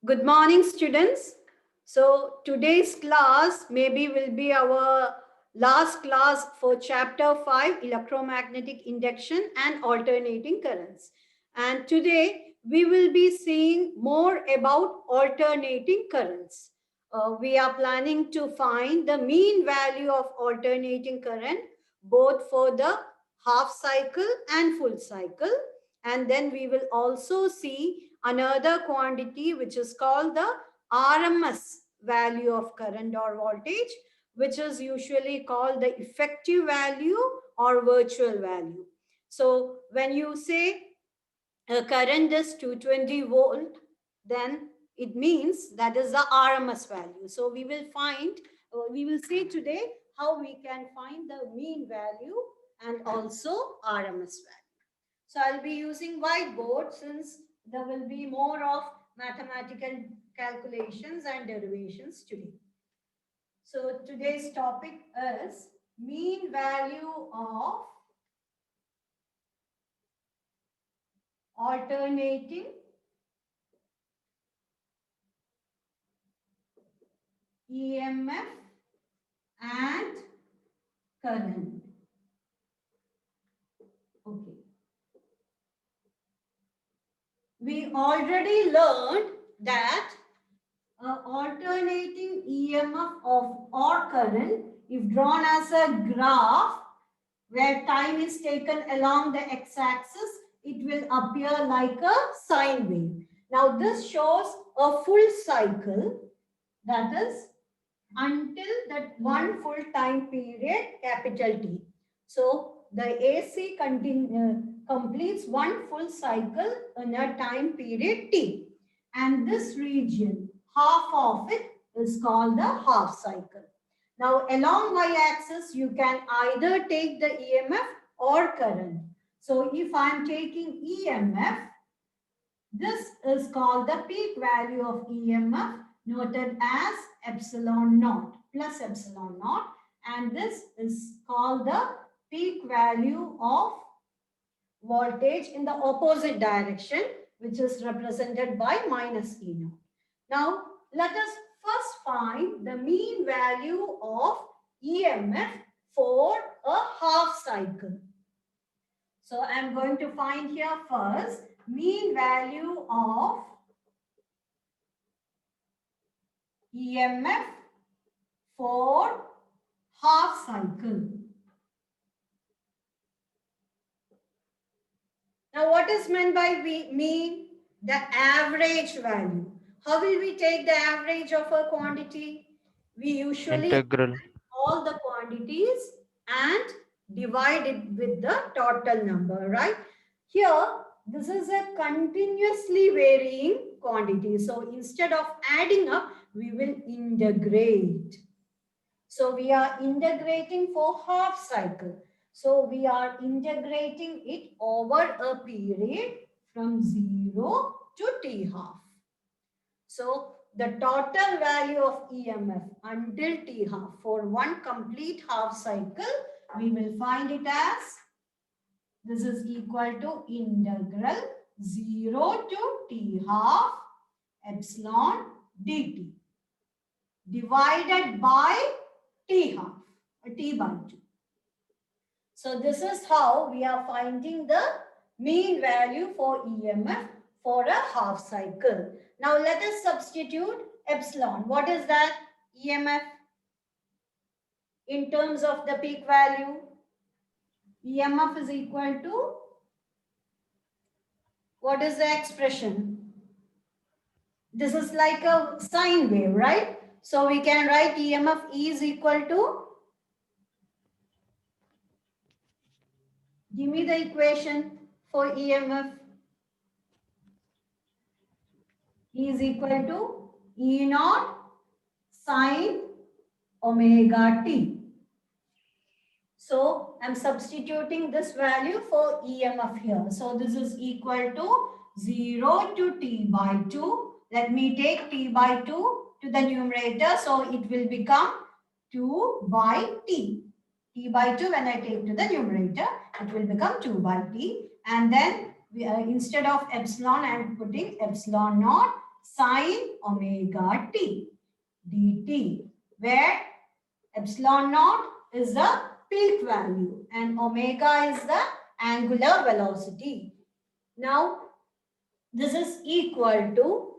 Good morning, students. So today's class maybe will be our last class for chapter 5, electromagnetic induction and alternating currents. And today we will be seeing more about alternating currents. We are planning to find the mean value of alternating current both for the half cycle and full cycle. And then we will also see another quantity which is called the RMS value of current or voltage, which is usually called the effective value or virtual value. So when you say a current is 220 volt, then it means that is the RMS value. So we will see today how we can find the mean value and also RMS value. So I'll be using whiteboard since there will be more of mathematical calculations and derivations today. So today's topic is mean value of alternating EMF and current. Okay. We already learned that alternating EMF of or current, if drawn as a graph where time is taken along the x-axis, it will appear like a sine wave. Now this shows a full cycle, that is until that one full time period, capital T. So the AC completes one full cycle in a time period T. And this region, half of it, is called the half cycle. Now along y-axis, you can either take the EMF or current. So if I'm taking EMF, this is called the peak value of EMF, noted as epsilon naught, plus epsilon naught. And this is called the peak value of voltage in the opposite direction, which is represented by minus E naught. Now, let us first find the mean value of EMF for a half cycle. So, I am going to find here first mean value of EMF for half cycle. Now, what is meant by mean? The average value. How will we take the average of a quantity? We usually Integral. all the quantities and divide it with the total number, right? Here, this is a continuously varying quantity. So instead of adding up, we will integrate. So we are integrating for half cycle. So we are integrating it over a period from 0 to T half. So the total value of EMF until T half for one complete half cycle, we will find it as, this is equal to integral 0 to T half epsilon dt divided by T half, T by 2. So this is how we are finding the mean value for EMF for a half cycle. Now let us substitute epsilon. What is that? EMF in terms of the peak value. EMF is equal to, what is the expression? This is like a sine wave, right? So we can write EMF E is equal to, give me the equation for EMF. E is equal to E naught sine omega t. So I'm substituting this value for EMF here. So this is equal to 0 to T by 2. Let me take T by 2 to the numerator. So it will become 2 by T. T by 2 when I take to the numerator, it will become 2 by T. And then instead of epsilon, I am putting epsilon naught sine omega t dt, where epsilon naught is the peak value and omega is the angular velocity. Now, this is equal to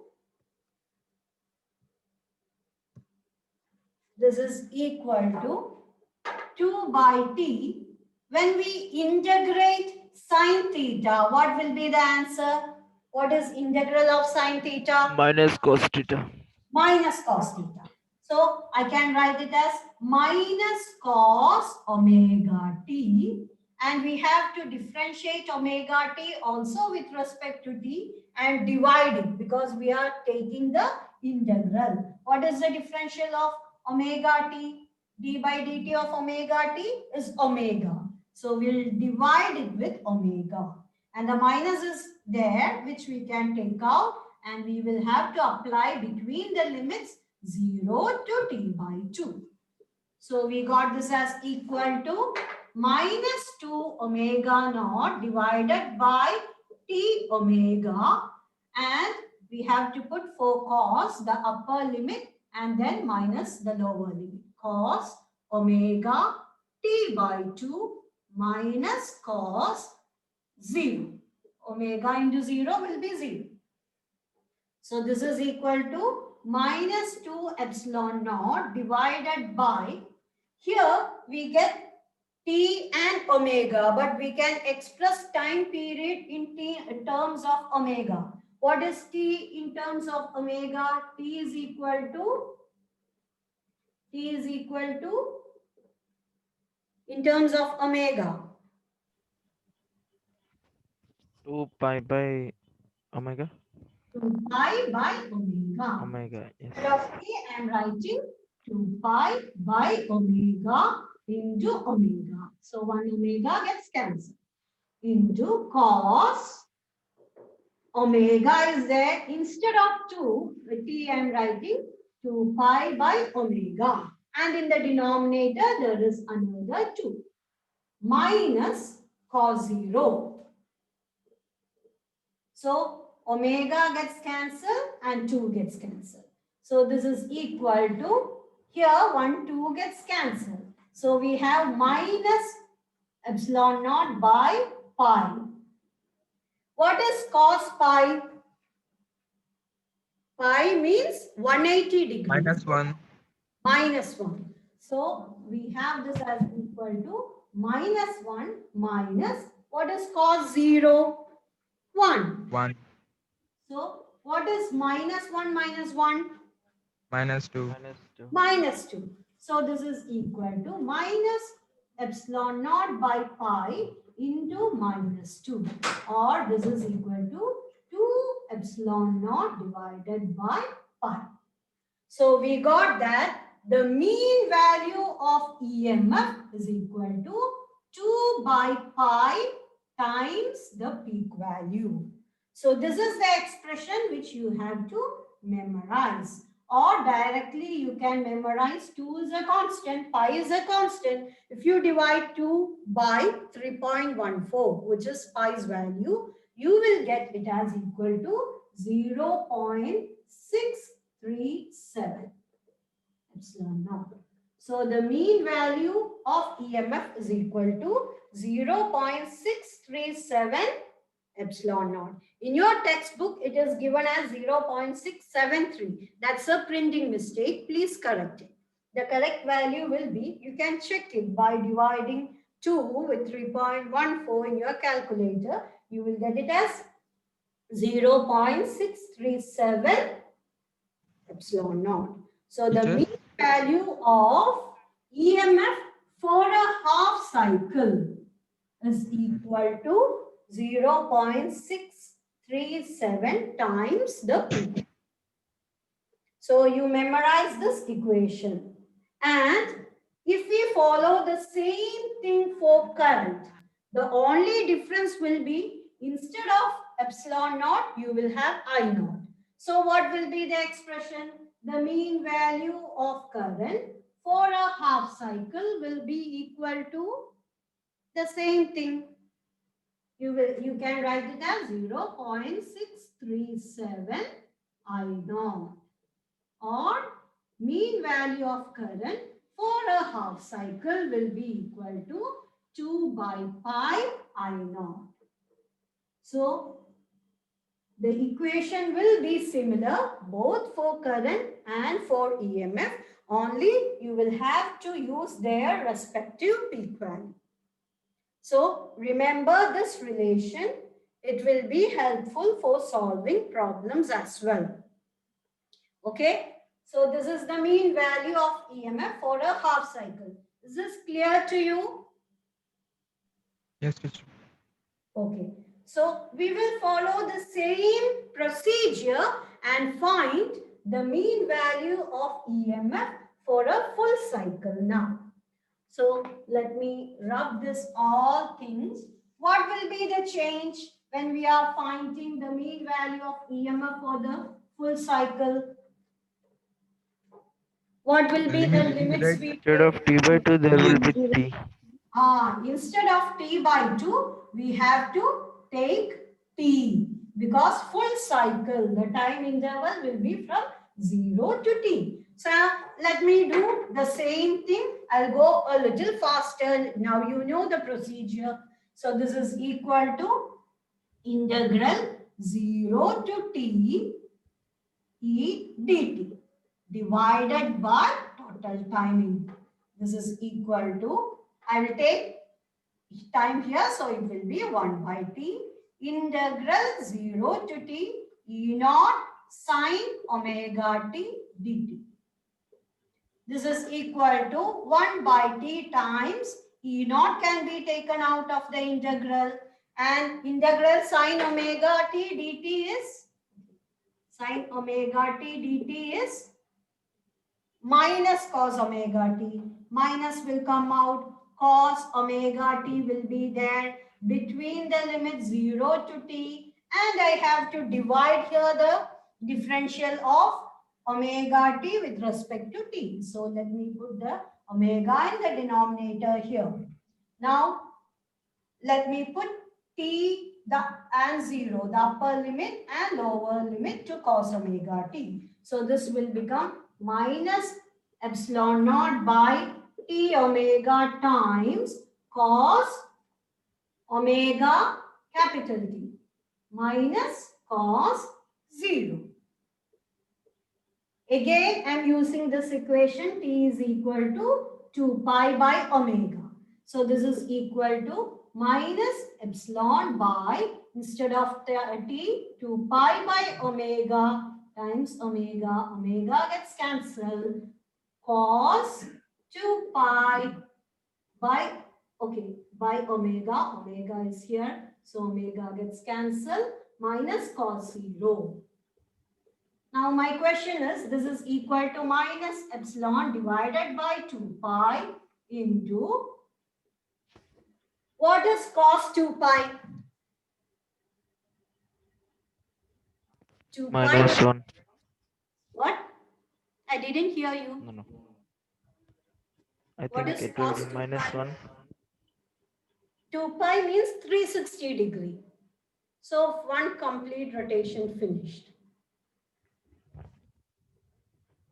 2 by t. When we integrate sine theta, what will be the answer? What is integral of sine theta? Minus cos theta. Minus cos theta. So I can write it as minus cos omega t, and we have to differentiate omega t also with respect to t and divide it because we are taking the integral. What is the differential of omega t? D by dt of omega t is omega. So we'll divide it with omega. And the minus is there, which we can take out, and we will have to apply between the limits 0 to t by 2. So we got this as equal to minus 2 omega naught divided by t omega, and we have to put for cos the upper limit and then minus the lower limit. Cos omega t by 2 minus cos 0. Omega into 0 will be 0. So this is equal to minus 2 epsilon naught divided by, here we get t and omega, but we can express time period in terms of omega. What is t in terms of omega? T is equal to in terms of omega. 2 pi by omega. 2 pi by omega. Omega, yes. Instead of t, I am writing 2 pi by omega into omega. So 1 omega gets cancelled into cos omega is there. Instead of 2, with t I am writing 2 pi by omega. And in the denominator, there is another 2 minus cos 0. So omega gets cancelled and 2 gets cancelled. So this is equal to, here 1, 2 gets cancelled. So we have minus epsilon naught by pi. What is cos pi? Pi means 180 degrees. Minus 1. Minus 1. So we have this as equal to minus 1 minus, what is cos 0? 1. 1. So what is minus 1 minus 1? Minus 2. Minus 2. Minus 2. So this is equal to minus epsilon naught by pi into minus 2, or this is equal to 2 epsilon naught divided by pi. So we got that the mean value of EMF is equal to 2 by pi times the peak value. So this is the expression which you have to memorize, or directly you can memorize 2 is a constant, pi is a constant. If you divide 2 by 3.14, which is pi's value, you will get it as equal to 0.637 epsilon naught. So the mean value of EMF is equal to 0.637 epsilon naught. In your textbook, it is given as 0.673. That's a printing mistake. Please correct it. The correct value will be, you can check it by dividing 2 with 3.14 in your calculator. You will get it as 0.637 epsilon naught. So the Teacher? mean value of EMF for a half cycle is equal to 0.637 times the peak. So you memorize this equation. And if we follow the same thing for current, the only difference will be, instead of epsilon naught, you will have I naught. So what will be the expression? The mean value of current for a half cycle will be equal to the same thing. You can write it as 0.637 I naught, or mean value of current for a half cycle will be equal to 2 by pi I naught. So the equation will be similar both for current and for EMF, only you will have to use their respective peak value. So remember this relation, it will be helpful for solving problems as well. Okay, so this is the mean value of EMF for a half cycle. Is this clear to you? Yes, teacher. Okay, so we will follow the same procedure and find the mean value of EMF for a full cycle now. So let me rub this all things. What will be the change when we are finding the mean value of EMF for the full cycle? What will be the Limit will be limits right. we Instead of t by 2, there will be t. Instead of t by 2, we have to take t, because full cycle, the time interval will be from 0 to t. So let me do the same thing. I'll go a little faster. Now you know the procedure. So this is equal to integral 0 to t e dt divided by total timing. This is equal to, I will take time here, so it will be 1 by t integral 0 to t e naught sine omega t dt. This is equal to 1 by t times e naught can be taken out of the integral, and integral sine omega t dt is, sine omega t dt is minus cos omega t. Minus will come out, cos omega t will be there between the limit 0 to t, and I have to divide here the differential of omega t with respect to t. So let me put the omega in the denominator here. Now let me put t and 0, the upper limit and lower limit to cos omega t. So this will become minus epsilon naught by t omega times cos omega capital T minus cos 0. Again, I am using this equation, t is equal to 2 pi by omega. So this is equal to minus epsilon by, instead of t, 2 pi by omega times omega. Omega gets cancelled. Cos 2 pi by, okay, by omega. Omega is here. So omega gets cancelled, minus cos 0. Now my question is, this is equal to minus epsilon divided by 2 pi into, what is cos 2 pi? 2 pi. Minus 1. What? I didn't hear you. No, no. I What think is it will cos be 2 minus pi? 1. 2 pi means 360 degree. So one complete rotation finished.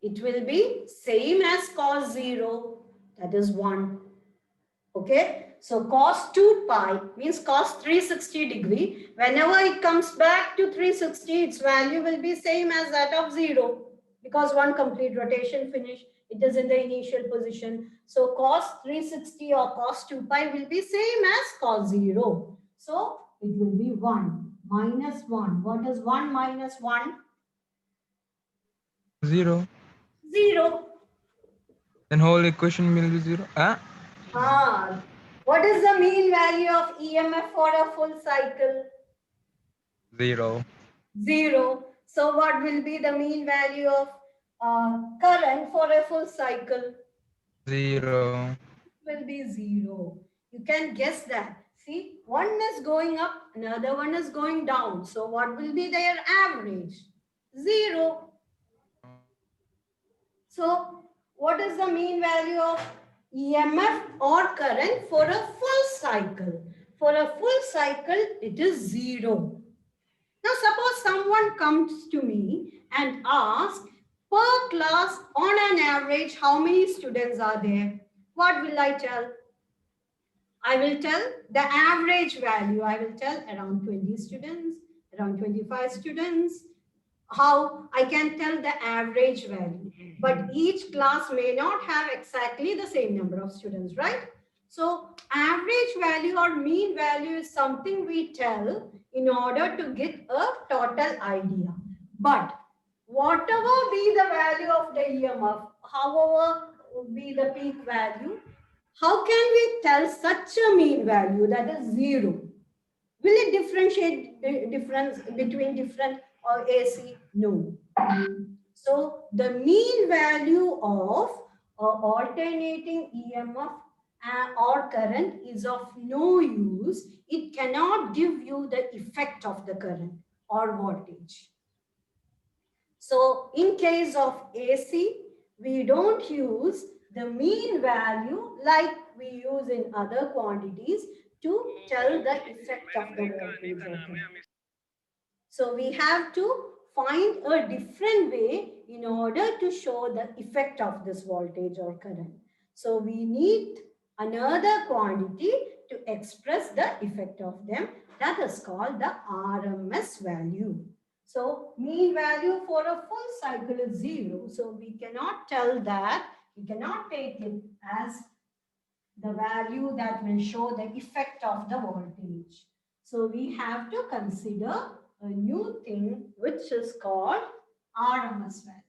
It will be same as cos 0, that is 1. Okay, so cos 2 pi means cos 360 degree. Whenever it comes back to 360, its value will be same as that of 0, because one complete rotation finished. It is in the initial position. So cos 360 or cos 2 pi will be same as cos 0. So it will be 1 minus 1. What is 1 minus 1? 0. 0. Then whole equation will be 0. What is the mean value of EMF for a full cycle? 0. 0. So what will be the mean value of current for a full cycle? 0. Will be 0. You can guess that. See, one is going up, another one is going down. So what will be their average? 0. So what is the mean value of EMF or current for a full cycle? For a full cycle, it is 0. Now suppose someone comes to me and ask per class on an average how many students are there. What will I tell? I will tell the average value. I will tell around 20 students, around 25 students. How I can tell the average value. But each class may not have exactly the same number of students, right? So average value or mean value is something we tell in order to get a total idea. But whatever be the value of the EMF, however be the peak value, how can we tell such a mean value that is 0? Will it differentiate the difference between different or AC? No. So the mean value of alternating EMF or current is of no use. It cannot give you the effect of the current or voltage. So in case of AC, we don't use the mean value like we use in other quantities to tell the effect of the voltage or current. So we have to find a different way in order to show the effect of this voltage or current. So we need another quantity to express the effect of them. That is called the RMS value. So mean value for a full cycle is 0. So we cannot tell that, we cannot take it as the value that will show the effect of the voltage. So we have to consider a new thing which is called RMS value.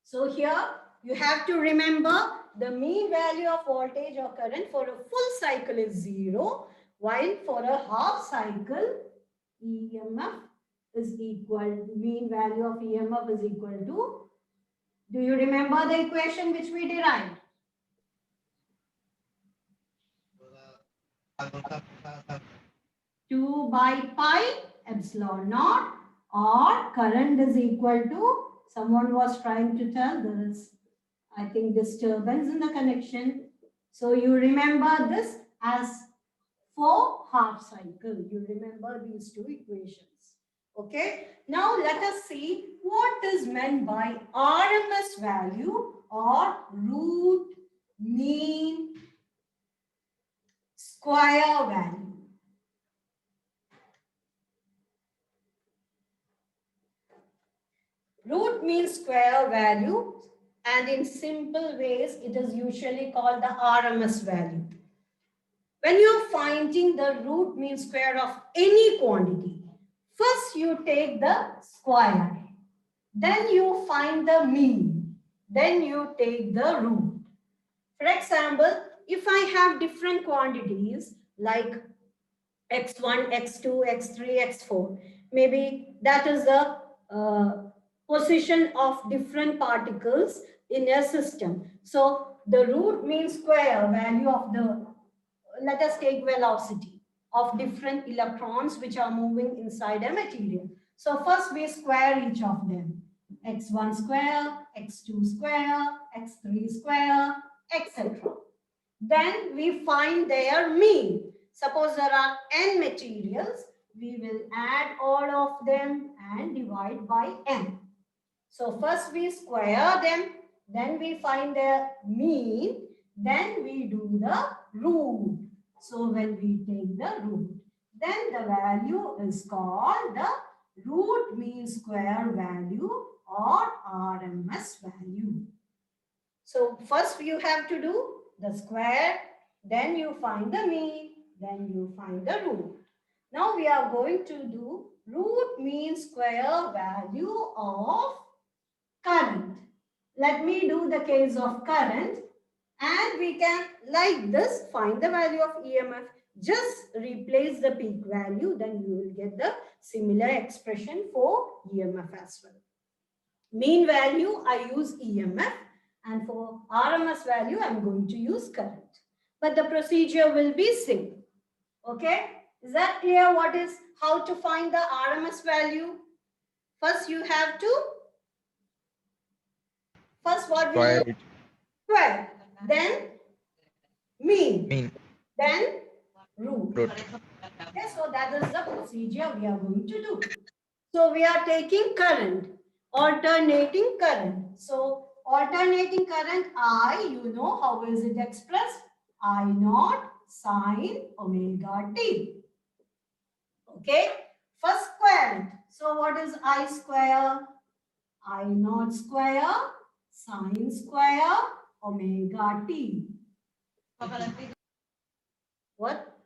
So here you have to remember the mean value of voltage or current for a full cycle is 0, while for a half cycle EMF is equal, mean value of EMF is equal to, do you remember the equation which we derived? 2 by pi epsilon naught, or current is equal to, someone was trying to tell there is, I think, disturbance in the connection. So you remember this as for half cycle. You remember these two equations. Okay. Now let us see what is meant by RMS value or root mean square value. Root means square value, and in simple ways it is usually called the RMS value. When you're finding the root mean square of any quantity, first you take the square, then you find the mean, then you take the root. For example, if I have different quantities like x1, x2, x3, x4, maybe that is the position of different particles in a system. So the root mean square value of the, let us take velocity of different electrons which are moving inside a material. So first we square each of them. x1 square, x2 square, x3 square, etc. Then we find their mean. Suppose there are n materials, we will add all of them and divide by n. So first we square them, then we find their mean, then we do the root. So when we take the root, then the value is called the root mean square value or RMS value. So first you have to do the square, then you find the mean, then you find the root. Now we are going to do root mean square value of current. Let me do the case of current, and we can, like this, find the value of EMF. Just replace the peak value, then you will get the similar expression for EMF as well. Mean value, I use EMF, and for RMS value, I'm going to use current. But the procedure will be same. Okay? Is that clear? What is, how to find the RMS value? First, you have to, first what will you? Square. Then mean. Then root. Okay, so that is the procedure we are going to do. So we are taking current, alternating current. So alternating current I, you know how is it expressed? I naught sine omega t. Okay. First square it. So what is I square? I naught square sine square omega t. What?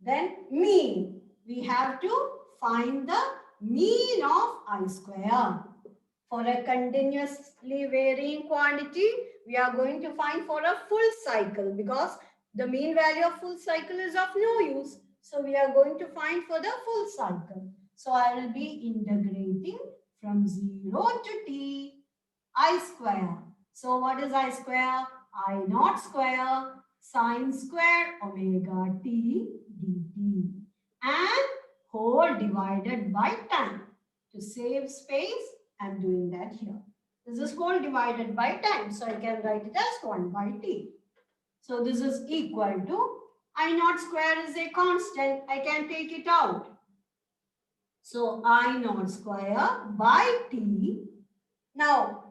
Then mean. We have to find the mean of I square. For a continuously varying quantity, we are going to find for a full cycle because the mean value of full cycle is of no use. So we are going to find for the full cycle. So I will be integrating from 0 to t I square. So what is I square? I naught square sine square omega t dt and whole divided by time. To save space, I'm doing that here. This is whole divided by time. So I can write it as 1 by t. So this is equal to I naught square is a constant. I can take it out. So I naught square by t. Now,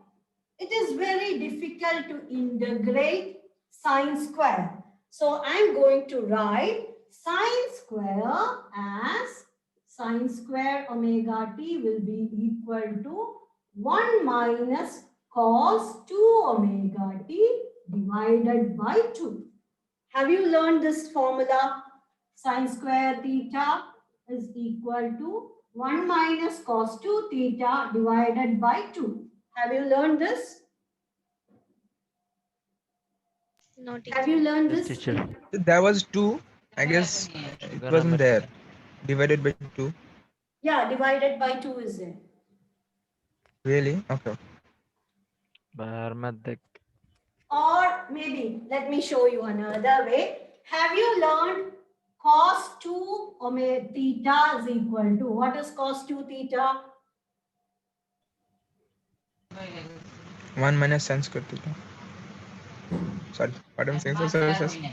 it is very difficult to integrate sine square. So I'm going to write sine square as sine square omega t will be equal to 1 minus cos 2 omega t divided by 2. Have you learned this formula? Sine square theta is equal to 1 minus cos 2 theta divided by 2. Have you learned this? No, Have you learned Yes, this? teacher. There was 2. I guess it wasn't there. Divided by 2. Yeah, divided by 2 is there. Really? Okay. बाहर मत देख. Or maybe, let me show you another way. Have you learned cos 2 omega theta is equal to, what is cos 2 theta? 1 minus sine square theta. Sorry, what I'm saying? Sorry.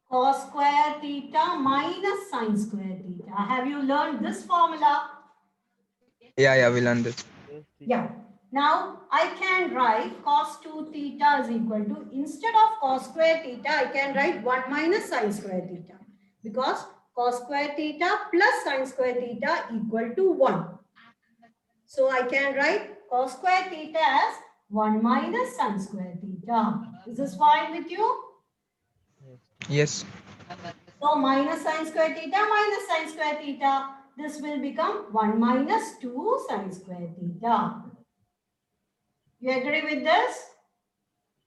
Cos square theta minus sine square theta. Have you learned this formula? Yeah, we learned this. Yes, teacher. Yeah. Now I can write cos 2 theta is equal to, instead of cos square theta, I can write 1 minus sine square theta. Because cos square theta plus sine square theta equal to 1. So I can write cos square theta as 1 minus sine square theta. Is this fine with you? Yes. So minus sine square theta minus sine square theta. This will become 1 minus 2 sine square theta. You agree with this?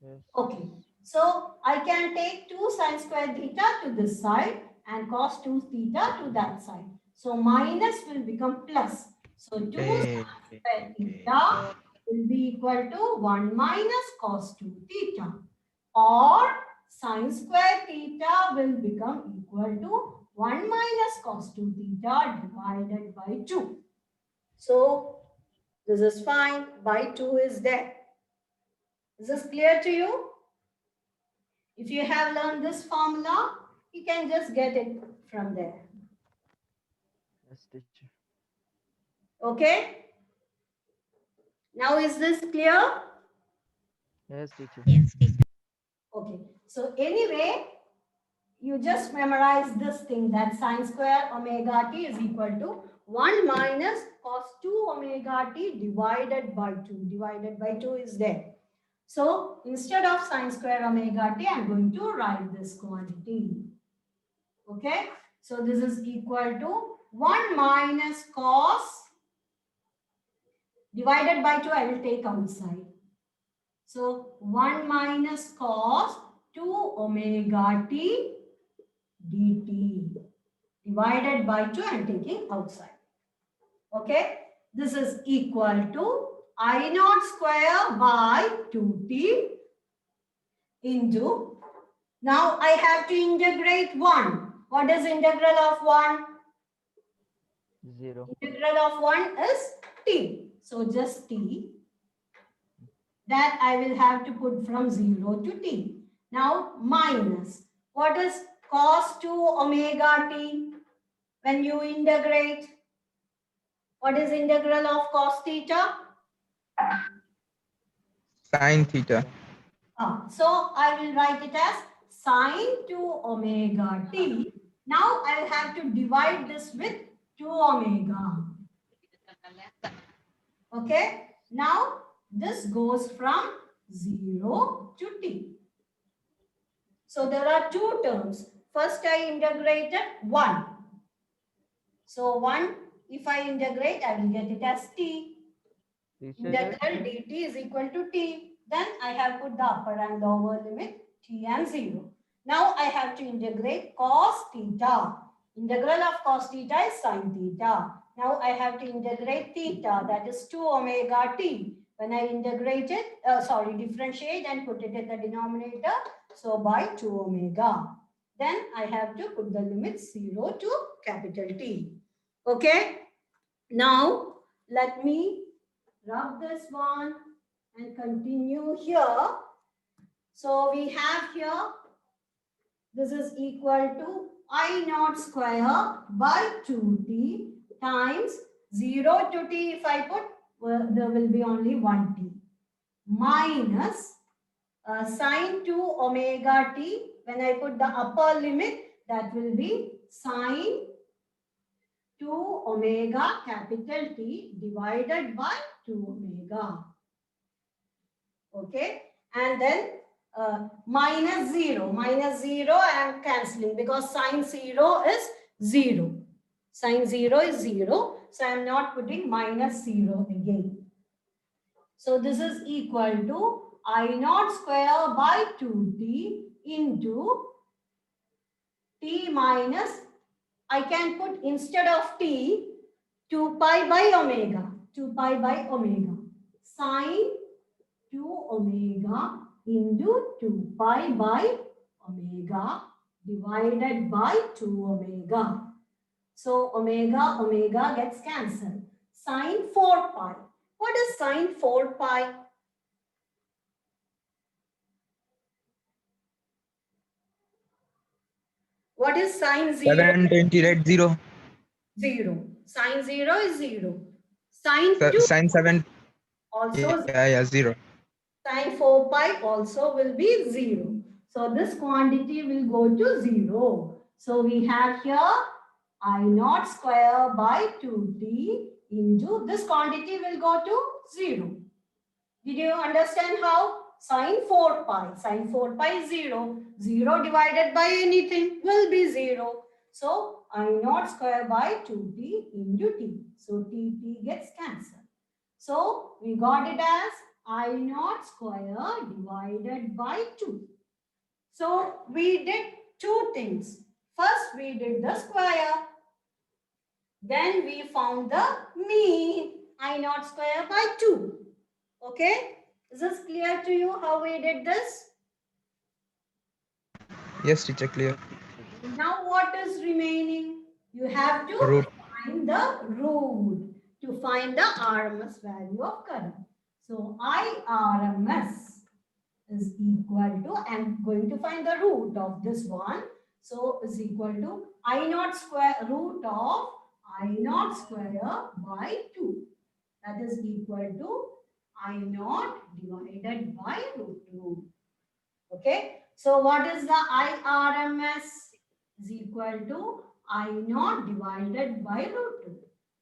Yes. Okay. So I can take 2 sine square theta to this side and cos 2 theta to that side. So minus will become plus. So 2 sine square theta will be equal to 1 minus cos 2 theta. Or sine square theta will become equal to 1 minus cos 2 theta divided by 2. So this is fine. By 2 is there. Is this clear to you? If you have learned this formula, you can just get it from there. Yes, teacher. Okay? Now is this clear? Yes, teacher. yes, teacher. Okay. So anyway, you just memorize this thing that sine square omega t is equal to 1 minus cos 2 omega t divided by 2. Divided by 2 is there. So instead of sine square omega t, I'm going to write this quantity. Okay. So this is equal to 1 minus cos divided by 2, I will take outside. So 1 minus cos 2 omega t dt divided by 2, I am taking outside. Okay. This is equal to I naught square by 2t into, now I have to integrate 1. What is integral of 1? 0. Integral of 1 is t. So just t. That I will have to put from 0 to t. Now minus. What is cos 2 omega t? When you integrate, What is integral of cos theta? Sin theta. So I will write it as sine 2 omega t. Now I will have to divide this with 2 omega. Okay. Now this goes from 0 to t. So there are two terms. First I integrated 1. So 1, if I integrate, I will get it as t. Teacher, Integral dt is equal to t. Then I have put the upper and lower limit t and 0. Now I have to integrate cos theta. Integral of cos theta is sin theta. Now I have to integrate theta, that is 2 omega t. When I integrate it, differentiate and put it in the denominator, so by 2 omega. Then I have to put the limit 0 to capital T. Okay. Now let me rub this one and continue here. So we have here, this is equal to I naught square by 2t times 0 to t. If I put, well, there will be only 1t minus sine 2 omega t. When I put the upper limit, that will be sine 2 omega capital T divided by 2 omega. Okay. And then minus 0. Minus 0 I am cancelling because sine 0 is 0. Sine 0 is 0. So I am not putting minus 0 again. So this is equal to I naught square by 2t into t minus, I can put instead of t 2 pi by omega. 2 pi by omega. Sine 2 omega into 2 pi by omega divided by 2 omega. So omega gets cancelled. Sine 4 pi. What is sine 4 pi? What is sine 0? 720, right? 0. 0. Sine 0 is 0. Sine 2 Sin 7. also Yeah, 0. Sine 4 pi also will be 0. So this quantity will go to 0. So we have here I naught square by 2t into this quantity will go to 0. Did you understand how? Sine 4 pi. Sine 4 pi is 0. 0 divided by anything will be 0. So I naught square by 2t into t. So t gets cancelled. So we got it as I naught square divided by 2. So we did two things. First we did the square. Then we found the mean. I naught square by 2. Okay. Is this clear to you how we did this? Yes, teacher, clear. Now what is remaining? You have to Root. find the root to find the RMS value of current. So IRMS is equal to, I'm going to find the root of this one. So is equal to I naught square root of I naught square by 2. That is equal to I naught divided by root 2. Okay. So what is the IRMS? Is equal to I naught divided by root 2.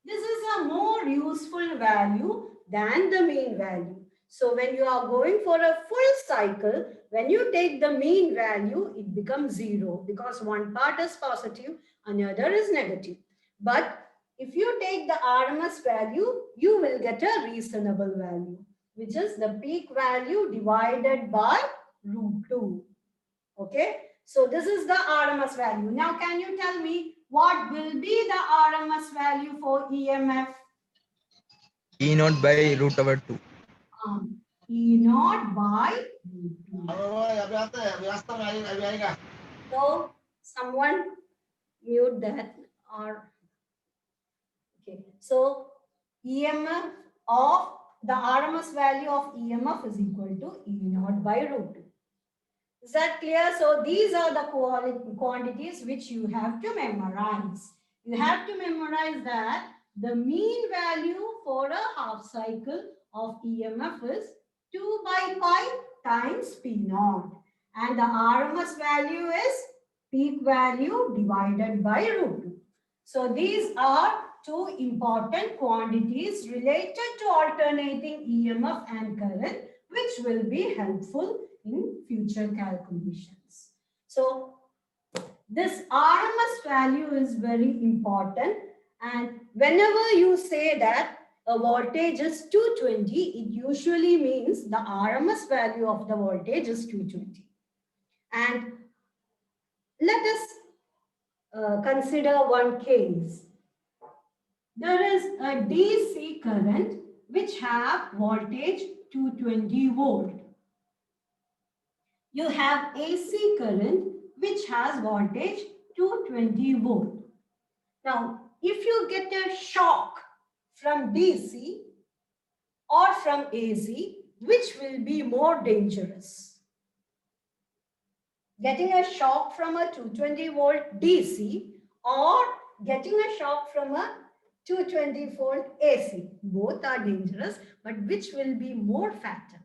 This is a more useful value than the mean value. So when you are going for a full cycle, when you take the mean value, it becomes 0 because one part is positive, another is negative. But if you take the RMS value, you will get a reasonable value, which is the peak value divided by root 2. Okay. So this is the RMS value. Now can you tell me what will be the RMS value for EMF? E naught by root over 2. E naught by root 2. So someone mute that or okay. So EMF of the RMS value of EMF is equal to E naught by root 2. Is that clear? So these are the quantities which you have to memorize. You have to memorize that the mean value for a half cycle of EMF is 2 by pi times P naught. And the RMS value is peak value divided by root 2. So these are two important quantities related to alternating EMF and current, which will be helpful in future calculations. So this RMS value is very important, and whenever you say that a voltage is 220, it usually means the RMS value of the voltage is 220. And let us consider one case. There is a DC current which have voltage 220 volt. You have AC current which has voltage 220 volt. Now, if you get a shock from DC or from AC, which will be more dangerous? Getting a shock from a 220 volt DC or getting a shock from a 220 volt AC? Both are dangerous, but which will be more fatal?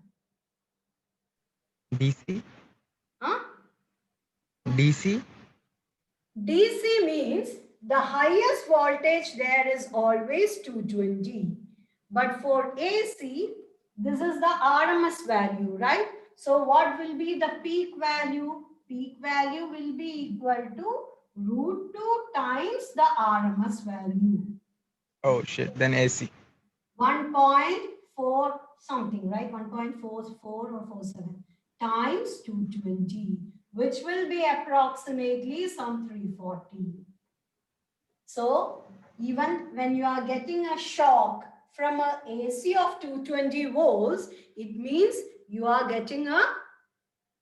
DC. Huh? DC. DC means the highest voltage there is always 220. But for AC, this is the RMS value, right? So what will be the peak value? Peak value will be equal to root 2 times the RMS value. Oh shit, then AC. 1.4 something, right? 1.44 or 47 times 220, which will be approximately some 340. So even when you are getting a shock from a AC of 220 volts, it means you are getting a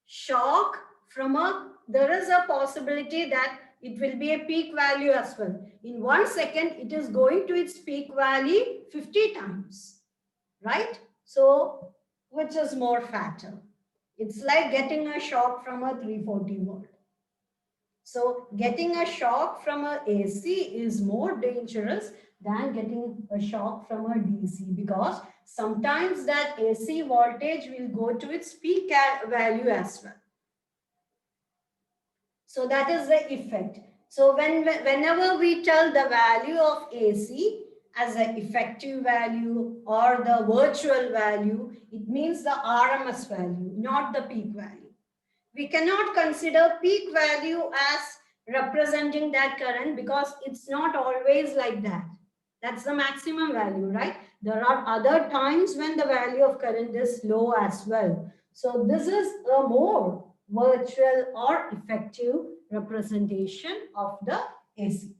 shock from there is a possibility that it will be a peak value as well. In 1 second, it is going to its peak value 50 times, right? So, which is more fatal? It's like getting a shock from a 340 volt. So, getting a shock from a AC is more dangerous than getting a shock from a DC, because sometimes that AC voltage will go to its peak value as well. So that is the effect. So whenever we tell the value of AC as an effective value or the virtual value, it means the RMS value, not the peak value. We cannot consider peak value as representing that current because it's not always like that. That's the maximum value, right? There are other times when the value of current is low as well. So this is a more virtual or effective representation of the AC.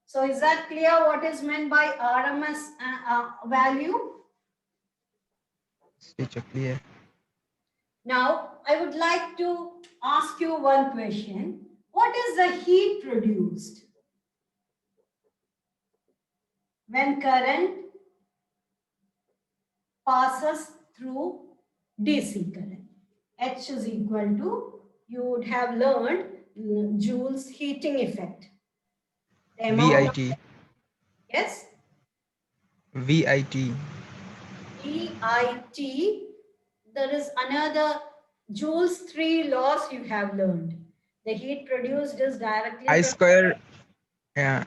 So is that clear what is meant by RMS value? Teacher, clear. Now, I would like to ask you one question. What is the heat produced when current passes through DC current? H is equal to, you would have learned Joule's heating effect. VIT. Yes? VIT. VIT. There is another Joule's 3 laws you have learned. The heat produced is directly I from square. Yeah.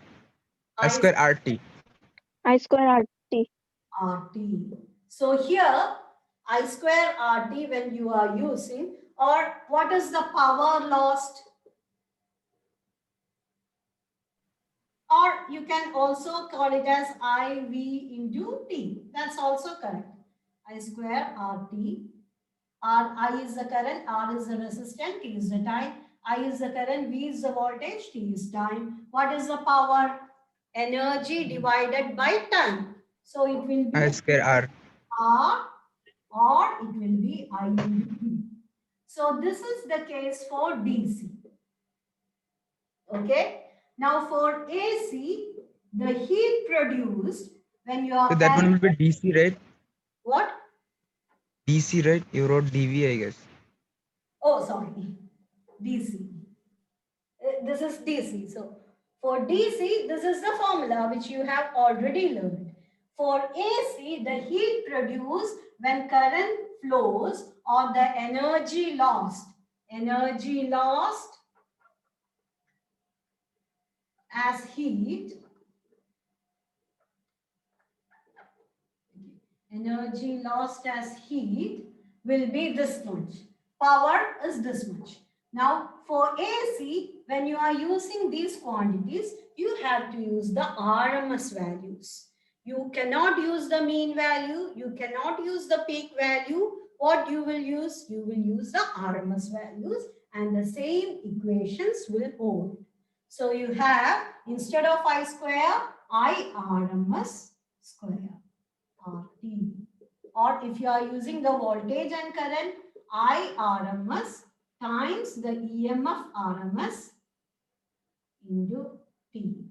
I I square RT. I square RT. RT. So here, I square RT when you are using, or what is the power lost? Or you can also call it as IV into T. That's also correct. I square RT. I is the current, R is the resistance, T is the time. I is the current, V is the voltage, T is time. What is the power? Energy divided by time. So it will be I square R. R, or it will be I into T. So this is the case for DC. Okay. Now for AC, the heat produced when you are So that one having will be DC, right? what? DC, right? You wrote DV, I guess. Oh, sorry. DC. This is DC. So For DC, this is the formula which you have already learned. For AC, the heat produced when current flows or the energy lost as heat, energy lost as heat will be this much. Power is this much. Now, for AC, when you are using these quantities, you have to use the RMS values. You cannot use the mean value. You cannot use the peak value. What you will use? You will use the RMS values, and the same equations will hold. So you have, instead of I square, I RMS square, RT. Or if you are using the voltage and current, I RMS times the EMF RMS into T.